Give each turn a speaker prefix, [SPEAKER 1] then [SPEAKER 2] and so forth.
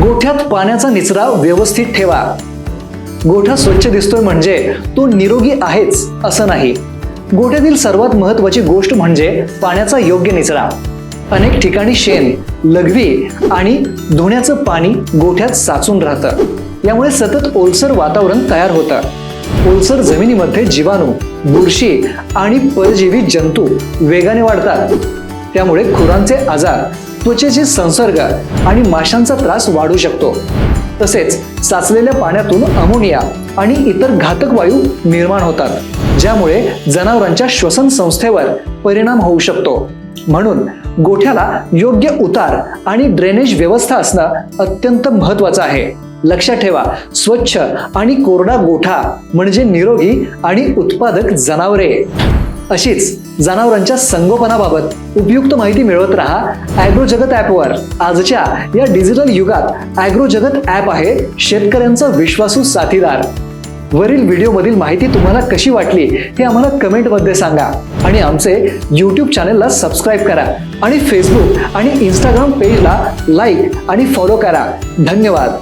[SPEAKER 1] गोठ्यात पाण्याचा निचरा व्यवस्थित ठेवा. गोठा स्वच्छ दिसतोय म्हणजे तो निरोगी आहेच असं नाही. गोठ्यातील सर्वात महत्त्वाची गोष्ट म्हणजे पाण्याचा योग्य निचरा. अनेक ठिकाणी शेण, लघवी आणि धुण्याचं पाणी गोठ्यात साचून राहतं. यामुळे सतत ओलसर वातावरण तयार होतं. ओलसर जमिनीमध्ये जीवाणू, बुरशी आणि परजीवी जंतू वेगाने वाढतात. त्यामुळे खुरांचे आजार, त्वचेचे संसर्ग आणि माशांचा त्रास वाढू शकतो. तसेच साचलेल्या पाण्यातून अमोनिया आणि इतर घातक वायू निर्माण होतात, ज्यामुळे जनावरांच्या श्वसन संस्थेवर परिणाम होऊ शकतो. म्हणून गोठ्याला योग्य उतार आणि ड्रेनेज व्यवस्था असणं अत्यंत महत्त्वाचं आहे. लक्षात ठेवा, स्वच्छ आणि कोरडा गोठा म्हणजे निरोगी आणि उत्पादक जनावरे. अशीच जनावरांच्या संगोपनाबाबत उपयुक्त माहिती मिळवत रहा ॲग्रो जगत ॲपवर. आजच्या या डिजिटल युगात ॲग्रो जगत ॲप आहे शेतकऱ्यांचा विश्वासू साथीदार. वरील व्हिडिओमधील माहिती तुम्हाला कशी वाटली हे आम्हाला कमेंटमध्ये सांगा आणि आमचे यूट्यूब चॅनलला सबस्क्राईब करा आणि फेसबुक आणि इंस्टाग्राम पेजला लाईक आणि फॉलो करा. धन्यवाद.